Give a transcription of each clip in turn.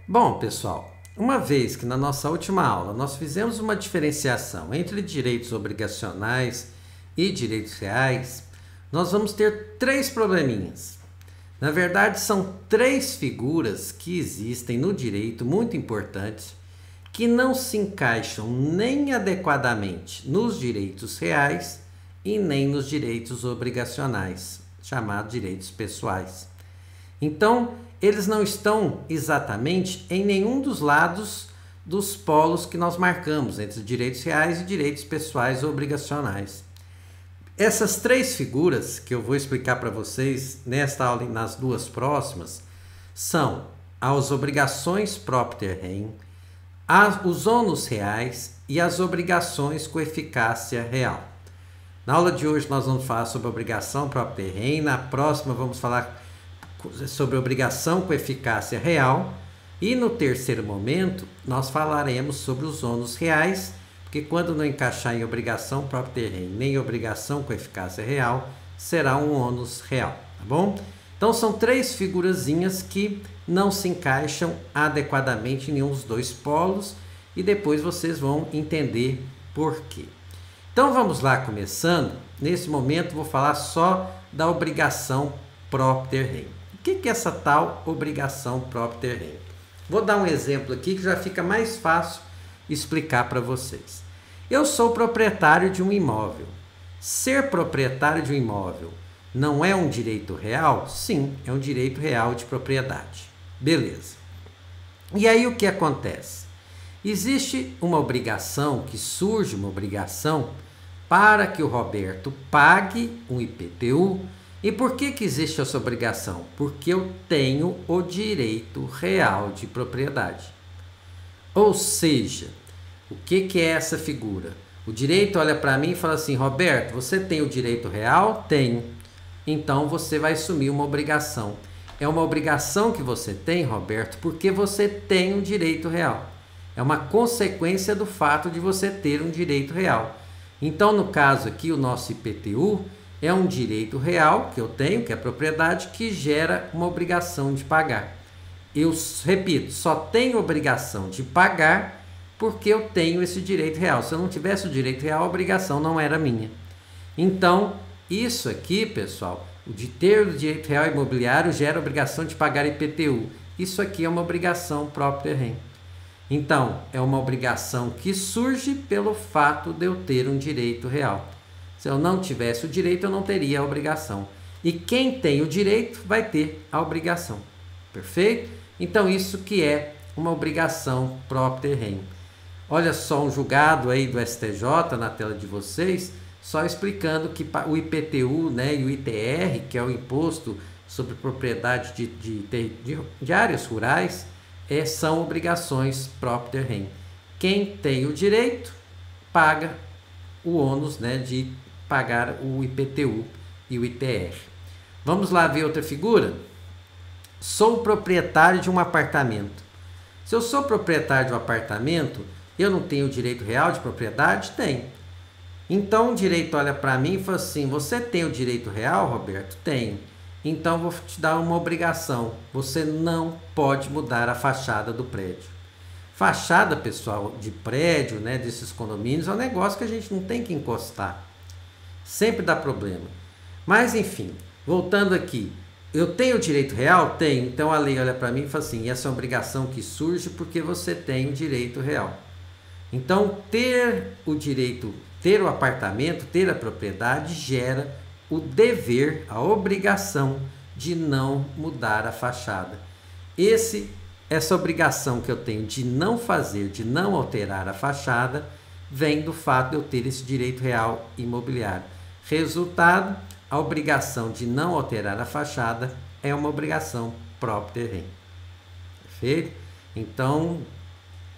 Bom, pessoal, uma vez que na nossa última aula nós fizemos uma diferenciação entre direitos obrigacionais e direitos reais, nós vamos ter três probleminhas. Na verdade, são três figuras que existem no direito muito importantes que não se encaixam nem adequadamente nos direitos reais e nem nos direitos obrigacionais, chamados direitos pessoais. Então, eles não estão exatamente em nenhum dos lados dos polos que nós marcamos, entre direitos reais e direitos pessoais ou obrigacionais. Essas três figuras que eu vou explicar para vocês nesta aula e nas duas próximas são as obrigações propter rem, os ônus reais e as obrigações com eficácia real. Na aula de hoje nós vamos falar sobre a obrigação propter rem, na próxima vamos falar sobre obrigação com eficácia real e no terceiro momento nós falaremos sobre os ônus reais, porque quando não encaixar em obrigação propter rem nem obrigação com eficácia real, será um ônus real, tá bom? Então são três figurazinhas que não se encaixam adequadamente em nenhum dos dois polos e depois vocês vão entender por quê. Então vamos lá, começando. Nesse momento vou falar só da obrigação propter rem. O que é essa tal obrigação propter rem? Vou dar um exemplo aqui que já fica mais fácil explicar para vocês. Eu sou proprietário de um imóvel. Ser proprietário de um imóvel não é um direito real? Sim, é um direito real de propriedade. Beleza. E aí o que acontece? Existe uma obrigação, que surge uma obrigação para que o Roberto pague um IPTU. E por que existe essa obrigação? Porque eu tenho o direito real de propriedade. Ou seja, o que é essa figura? O direito olha para mim e fala assim: Roberto, você tem o direito real? Tenho. Então você vai assumir uma obrigação. É uma obrigação que você tem, Roberto, porque você tem um direito real. É uma consequência do fato de você ter um direito real. Então, no caso aqui, o nosso IPTU é um direito real que eu tenho, que é a propriedade, que gera uma obrigação de pagar. Eu repito, só tenho obrigação de pagar porque eu tenho esse direito real. Se eu não tivesse o direito real, a obrigação não era minha. Então, isso aqui, pessoal, o de ter o direito real imobiliário gera obrigação de pagar IPTU. Isso aqui é uma obrigação propter rem. Então, é uma obrigação que surge pelo fato de eu ter um direito real. Se eu não tivesse o direito, eu não teria a obrigação. E quem tem o direito vai ter a obrigação. Perfeito? Então, isso que é uma obrigação propter rem. Olha só um julgado aí do STJ na tela de vocês, só explicando que o IPTU, né, e o ITR, que é o Imposto sobre Propriedade de Áreas Rurais, são obrigações propter rem. Quem tem o direito paga o ônus, né, de pagar o IPTU e o ITR. Vamos lá ver outra figura? Sou proprietário de um apartamento. Se eu sou proprietário de um apartamento, eu não tenho o direito real de propriedade? Tenho. Então o direito olha para mim e fala assim: você tem o direito real, Roberto? Tenho. Então vou te dar uma obrigação. Você não pode mudar a fachada do prédio. Fachada, pessoal, de prédio, né, desses condomínios, é um negócio que a gente não tem que encostar. Sempre dá problema. Mas, enfim, voltando aqui. Eu tenho o direito real? Tenho. Então a lei olha para mim e fala assim: essa é uma obrigação que surge porque você tem o direito real. Então, ter o direito, ter o apartamento, ter a propriedade, gera o dever, a obrigação de não mudar a fachada. Essa obrigação que eu tenho de não fazer, de não alterar a fachada, vem do fato de eu ter esse direito real imobiliário. Resultado, a obrigação de não alterar a fachada é uma obrigação propter rem. Perfeito? Então,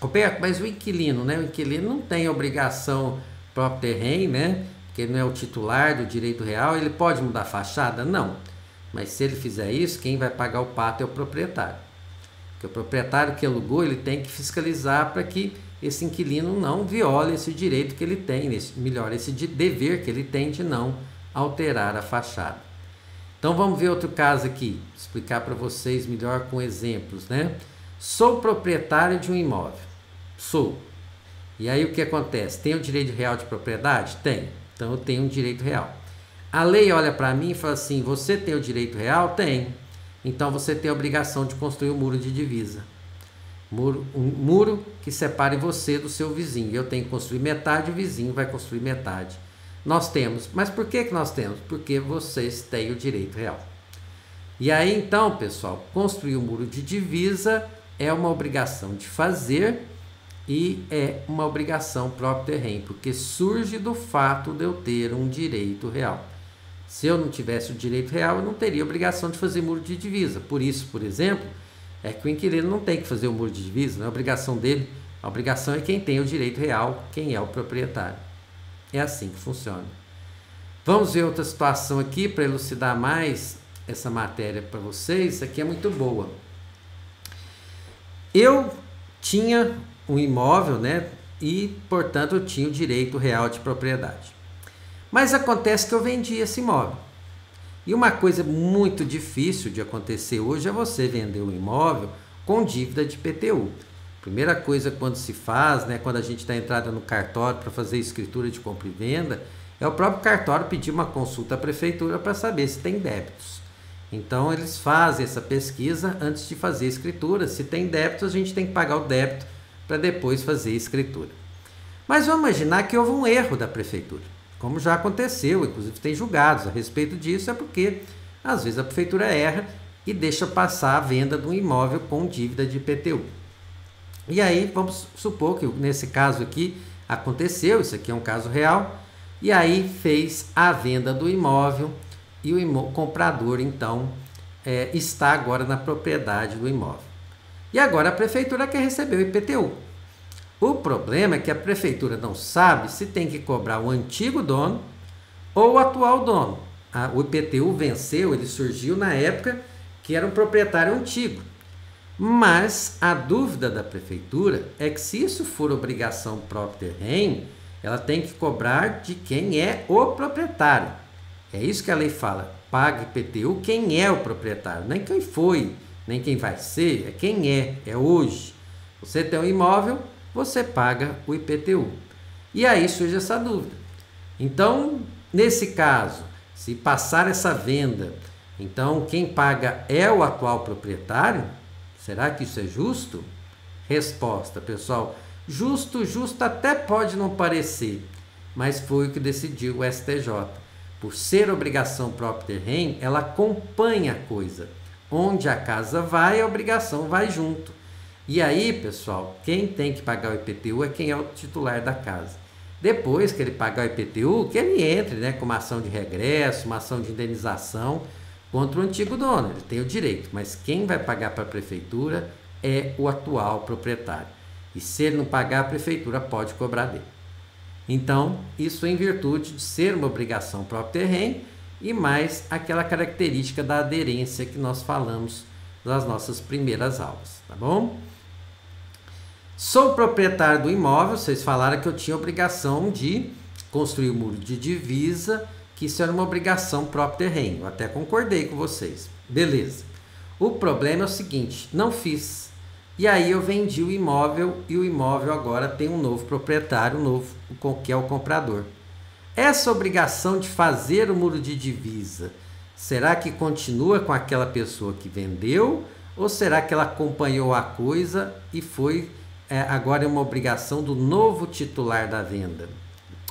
Roberto, mas o inquilino, né? O inquilino não tem obrigação propter rem, né? Porque ele não é o titular do direito real, ele pode mudar a fachada? Não. Mas se ele fizer isso, quem vai pagar o pato é o proprietário. Porque o proprietário que alugou, ele tem que fiscalizar para que esse inquilino não viole esse direito que ele tem, esse dever que ele tem de não alterar a fachada. Então vamos ver outro caso aqui, explicar para vocês melhor com exemplos, né? Sou proprietário de um imóvel. Sou. E aí o que acontece? Tenho direito real de propriedade? Tenho. Então eu tenho um direito real. A lei olha para mim e fala assim: você tem o direito real? Tem. Então você tem a obrigação de construir um muro de divisa. Um muro que separe você do seu vizinho. Eu tenho que construir metade, o vizinho vai construir metade. Nós temos. Mas por que nós temos? Porque vocês têm o direito real. E aí então, pessoal, construir um muro de divisa é uma obrigação de fazer e é uma obrigação próprio terreno, porque surge do fato de eu ter um direito real. Se eu não tivesse o direito real, eu não teria obrigação de fazer muro de divisa. Por isso, por exemplo, é que o inquilino não tem que fazer o muro de divisa, não é obrigação dele. A obrigação é quem tem o direito real, quem é o proprietário. É assim que funciona. Vamos ver outra situação aqui para elucidar mais essa matéria para vocês. Isso aqui é muito boa. Eu tinha um imóvel, né? E, portanto, eu tinha o direito real de propriedade. Mas acontece que eu vendi esse imóvel. E uma coisa muito difícil de acontecer hoje é você vender um imóvel com dívida de IPTU. Primeira coisa quando se faz, né, quando a gente dá entrada no cartório para fazer escritura de compra e venda, é o próprio cartório pedir uma consulta à prefeitura para saber se tem débitos. Então eles fazem essa pesquisa antes de fazer a escritura. Se tem débitos, a gente tem que pagar o débito para depois fazer a escritura. Mas vamos imaginar que houve um erro da prefeitura, como já aconteceu, inclusive tem julgados a respeito disso, é porque às vezes a prefeitura erra e deixa passar a venda de um imóvel com dívida de IPTU. E aí vamos supor que nesse caso aqui aconteceu, isso aqui é um caso real, e aí fez a venda do imóvel e o comprador então está agora na propriedade do imóvel. E agora a prefeitura quer receber o IPTU. O problema é que a prefeitura não sabe se tem que cobrar o antigo dono ou o atual dono. O IPTU venceu, ele surgiu na época que era um proprietário antigo. Mas a dúvida da prefeitura é que se isso for obrigação própria terreno, ela tem que cobrar de quem é o proprietário. É isso que a lei fala, paga IPTU quem é o proprietário, nem quem foi, nem quem vai ser, é quem é hoje. Você tem um imóvel, você paga o IPTU. E aí surge essa dúvida. Então, nesse caso, se passar essa venda, então quem paga é o atual proprietário? Será que isso é justo? Resposta, pessoal. Justo até pode não parecer, mas foi o que decidiu o STJ. Por ser obrigação própria terreno, ela acompanha a coisa. Onde a casa vai, a obrigação vai junto. E aí, pessoal, quem tem que pagar o IPTU é quem é o titular da casa. Depois que ele pagar o IPTU, que ele entre, né, com uma ação de regresso, uma ação de indenização contra o antigo dono. Ele tem o direito, mas quem vai pagar para a prefeitura é o atual proprietário. E se ele não pagar, a prefeitura pode cobrar dele. Então, isso em virtude de ser uma obrigação próprio terreno e mais aquela característica da aderência que nós falamos nas nossas primeiras aulas, tá bom? Sou proprietário do imóvel, vocês falaram que eu tinha obrigação de construir o muro de divisa, que isso era uma obrigação próprio terreno, eu até concordei com vocês, beleza. O problema é o seguinte, não fiz, e aí eu vendi o imóvel e o imóvel agora tem um novo proprietário, que é o comprador. Essa obrigação de fazer o muro de divisa, será que continua com aquela pessoa que vendeu? Ou será que ela acompanhou a coisa e foi agora é uma obrigação do novo titular da venda?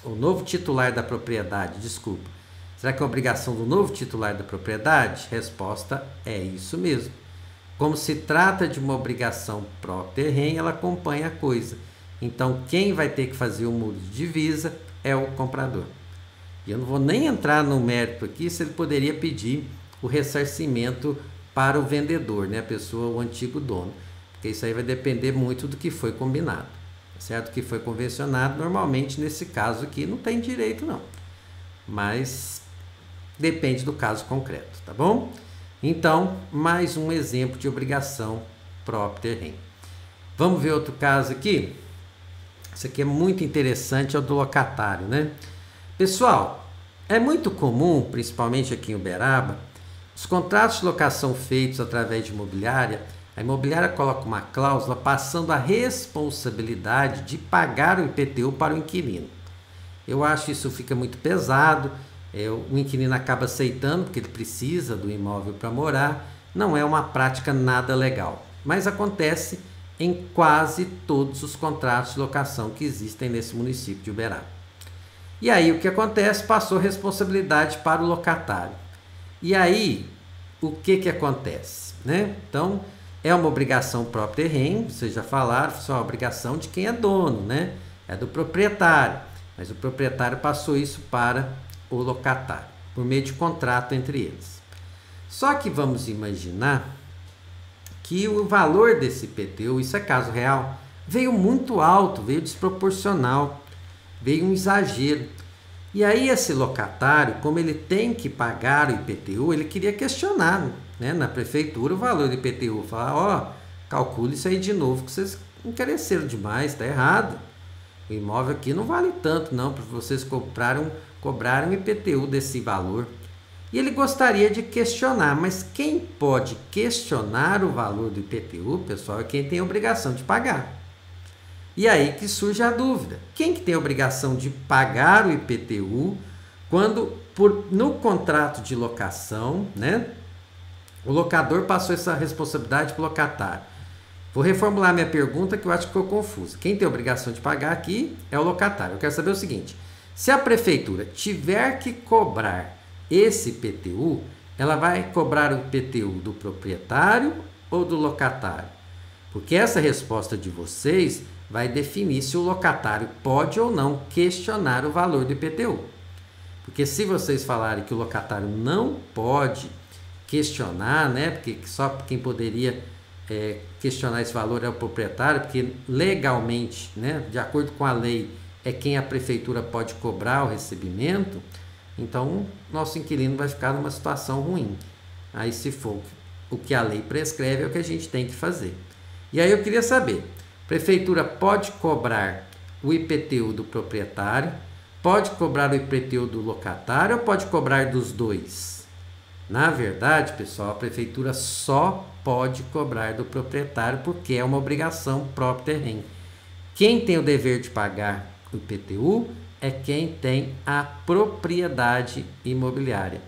O novo titular da propriedade, desculpa. Será que é uma obrigação do novo titular da propriedade? Resposta é isso mesmo. Como se trata de uma obrigação própria terreno, ela acompanha a coisa. Então, quem vai ter que fazer o muro de divisa é o comprador. E eu não vou nem entrar no mérito aqui se ele poderia pedir o ressarcimento para o vendedor, né? A pessoa, o antigo dono. Porque isso aí vai depender muito do que foi combinado. Certo? O que foi convencionado, normalmente nesse caso aqui não tem direito não. Mas depende do caso concreto, tá bom? Então, mais um exemplo de obrigação própria terreno. Vamos ver outro caso aqui? Isso aqui é muito interessante, é o do locatário, né? Pessoal, é muito comum, principalmente aqui em Uberaba, os contratos de locação feitos através de imobiliária A imobiliária coloca uma cláusula passando a responsabilidade de pagar o IPTU para o inquilino. Eu acho isso fica muito pesado, o inquilino acaba aceitando porque ele precisa do imóvel para morar, não é uma prática nada legal, mas acontece em quase todos os contratos de locação que existem nesse município de Uberaba. E aí o que acontece? Passou responsabilidade para o locatário. E aí o que acontece, né? Então é uma obrigação própria terreno, vocês já falaram, isso é uma obrigação de quem é dono, né? É do proprietário, mas o proprietário passou isso para o locatário, por meio de contrato entre eles. Só que vamos imaginar que o valor desse IPTU, isso é caso real, veio muito alto, veio desproporcional, veio um exagero. E aí esse locatário, como ele tem que pagar o IPTU, ele queria questionar, né, na prefeitura o valor do IPTU, falar, calcule isso aí de novo, que vocês encareceram demais, está errado. O imóvel aqui não vale tanto não, para vocês cobrarem IPTU desse valor. E ele gostaria de questionar, mas quem pode questionar o valor do IPTU, pessoal, é quem tem a obrigação de pagar. E aí que surge a dúvida. Quem que tem a obrigação de pagar o IPTU quando, no contrato de locação, né, o locador passou essa responsabilidade para o locatário? Vou reformular minha pergunta que eu acho que ficou confusa. Quem tem a obrigação de pagar aqui é o locatário. Eu quero saber o seguinte, se a prefeitura tiver que cobrar esse IPTU, ela vai cobrar o IPTU do proprietário ou do locatário? Porque essa resposta de vocês vai definir se o locatário pode ou não questionar o valor do IPTU. Porque se vocês falarem que o locatário não pode questionar, né, porque só quem poderia questionar esse valor é o proprietário, porque legalmente, né, de acordo com a lei, é quem a prefeitura pode cobrar o recebimento, então nosso inquilino vai ficar numa situação ruim. Aí se for o que a lei prescreve é o que a gente tem que fazer. E aí eu queria saber, a prefeitura pode cobrar o IPTU do proprietário, pode cobrar o IPTU do locatário ou pode cobrar dos dois? Na verdade, pessoal, a prefeitura só pode cobrar do proprietário porque é uma obrigação própria terreno. Quem tem o dever de pagar o IPTU é quem tem a propriedade imobiliária.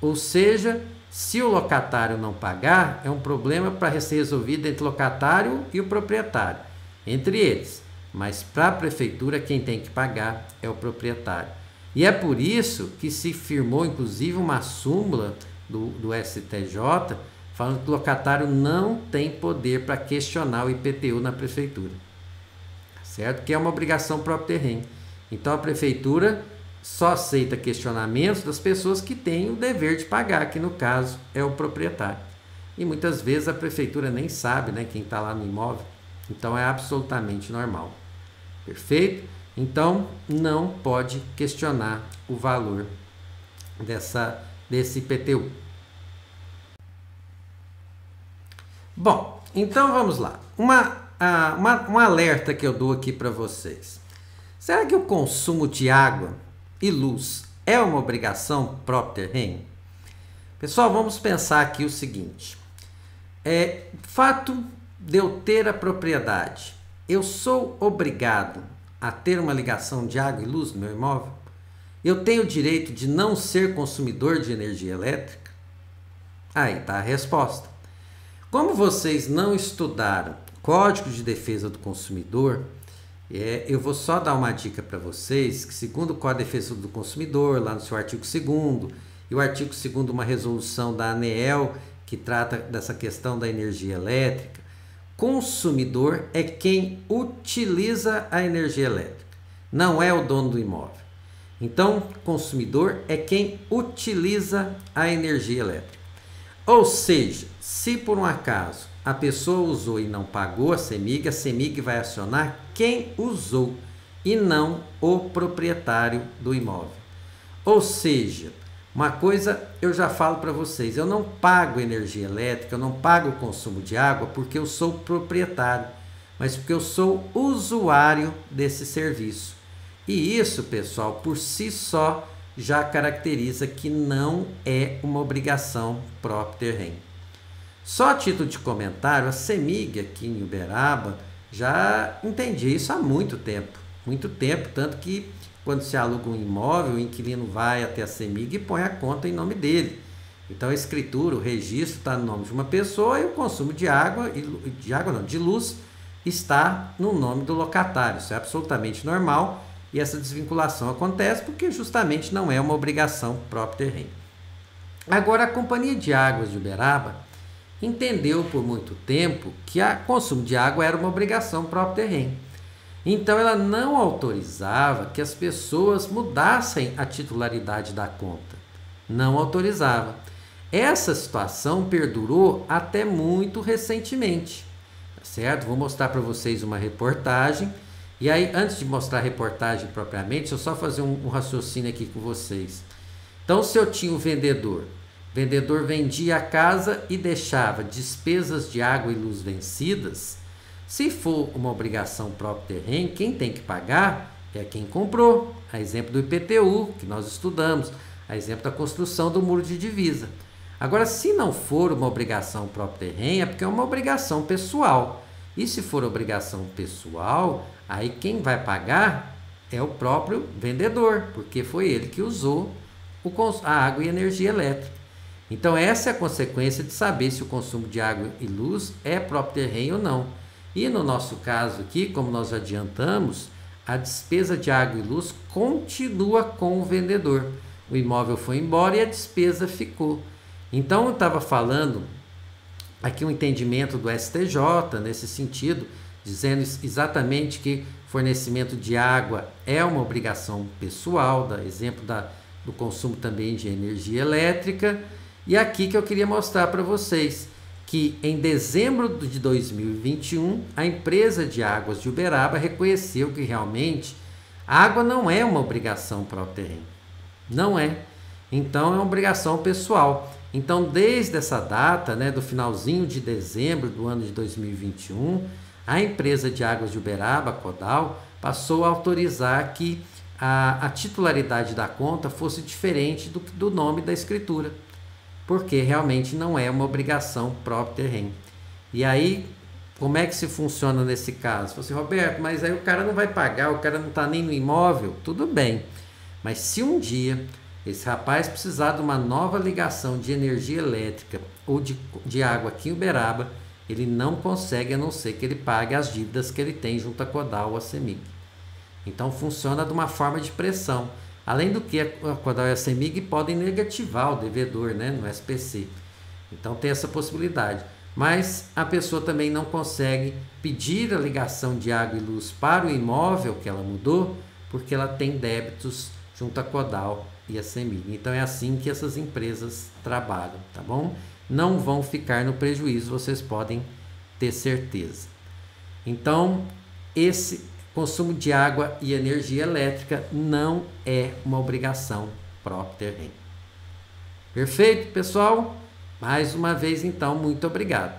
Ou seja, se o locatário não pagar, é um problema para ser resolvido entre o locatário e o proprietário, entre eles. Mas para a prefeitura, quem tem que pagar é o proprietário. E é por isso que se firmou, inclusive, uma súmula do STJ, falando que o locatário não tem poder para questionar o IPTU na prefeitura. Certo? Que é uma obrigação própria terreno. Então a prefeitura só aceita questionamentos das pessoas que têm o dever de pagar, que no caso é o proprietário. E muitas vezes a prefeitura nem sabe, né, quem está lá no imóvel. Então é absolutamente normal. Perfeito? Então não pode questionar o valor desse IPTU. Bom, então vamos lá. Um alerta que eu dou aqui para vocês. Será que o consumo de água e luz é uma obrigação própria terreno? Pessoal, vamos pensar aqui o seguinte. Fato de eu ter a propriedade, eu sou obrigado a ter uma ligação de água e luz no meu imóvel? Eu tenho o direito de não ser consumidor de energia elétrica? Aí está a resposta. Como vocês não estudaram Código de Defesa do Consumidor, eu vou só dar uma dica para vocês, que segundo o Código de Defesa do Consumidor, lá no seu artigo 2º, e o artigo 2º, uma resolução da ANEEL, que trata dessa questão da energia elétrica, consumidor é quem utiliza a energia elétrica, não é o dono do imóvel. Então, consumidor é quem utiliza a energia elétrica. Ou seja, se por um acaso a pessoa usou e não pagou a CEMIG vai acionar quem usou e não o proprietário do imóvel. Ou seja, uma coisa eu já falo para vocês, eu não pago energia elétrica, eu não pago o consumo de água porque eu sou proprietário, mas porque eu sou usuário desse serviço. E isso, pessoal, por si só já caracteriza que não é uma obrigação própria terreno. Só a título de comentário, a CEMIG aqui em Uberaba já entendi isso há muito tempo, tanto que quando se aluga um imóvel, o inquilino vai até a CEMIG e põe a conta em nome dele. Então a escritura, o registro está no nome de uma pessoa e o consumo de água, de luz, está no nome do locatário. Isso é absolutamente normal e essa desvinculação acontece porque justamente não é uma obrigação próprio terreno. Agora, a Companhia de Águas de Uberaba entendeu por muito tempo que o consumo de água era uma obrigação próprio terreno. Então ela não autorizava que as pessoas mudassem a titularidade da conta. Não autorizava. Essa situação perdurou até muito recentemente, certo? Vou mostrar para vocês uma reportagem. E aí, antes de mostrar a reportagem propriamente, deixa eu só fazer um raciocínio aqui com vocês. Então, se eu tinha o vendedor vendia a casa e deixava despesas de água e luz vencidas, se for uma obrigação próprio terreno, quem tem que pagar é quem comprou. A exemplo do IPTU, que nós estudamos, a exemplo da construção do muro de divisa. Agora, se não for uma obrigação próprio terreno, é porque é uma obrigação pessoal. E se for obrigação pessoal, aí quem vai pagar é o próprio vendedor, porque foi ele que usou a água e energia elétrica. Então, essa é a consequência de saber se o consumo de água e luz é próprio terreno ou não. E no nosso caso aqui, como nós já adiantamos, a despesa de água e luz continua com o vendedor. O imóvel foi embora e a despesa ficou. Então, eu estava falando aqui um entendimento do STJ nesse sentido, dizendo exatamente que fornecimento de água é uma obrigação pessoal, exemplo do consumo também de energia elétrica. E aqui que eu queria mostrar para vocês que em dezembro de 2021, a empresa de águas de Uberaba reconheceu que realmente a água não é uma obrigação próprio terreno. Não é. Então, é uma obrigação pessoal. Então, desde essa data, do finalzinho de dezembro do ano de 2021, a empresa de águas de Uberaba, a Codal, passou a autorizar que a titularidade da conta fosse diferente do nome da escritura, porque realmente não é uma obrigação próprio terreno. E aí, como é que se funciona nesse caso? Você, assim, Roberto, mas aí o cara não vai pagar, o cara não está nem no imóvel, tudo bem. Mas se um dia esse rapaz precisar de uma nova ligação de energia elétrica ou de água aqui em Uberaba, ele não consegue, a não ser que ele pague as dívidas que ele tem junto à Codal ou à CEMIG. Então funciona de uma forma de pressão. Além do que, a Codal e a CEMIG podem negativar o devedor, no SPC. Então tem essa possibilidade. Mas a pessoa também não consegue pedir a ligação de água e luz para o imóvel que ela mudou, porque ela tem débitos junto à Codal e a CEMIG. Então é assim que essas empresas trabalham, tá bom? Não vão ficar no prejuízo, vocês podem ter certeza. Então, esse consumo de água e energia elétrica não é uma obrigação próprio terreno. Perfeito, pessoal? Mais uma vez, então, muito obrigado.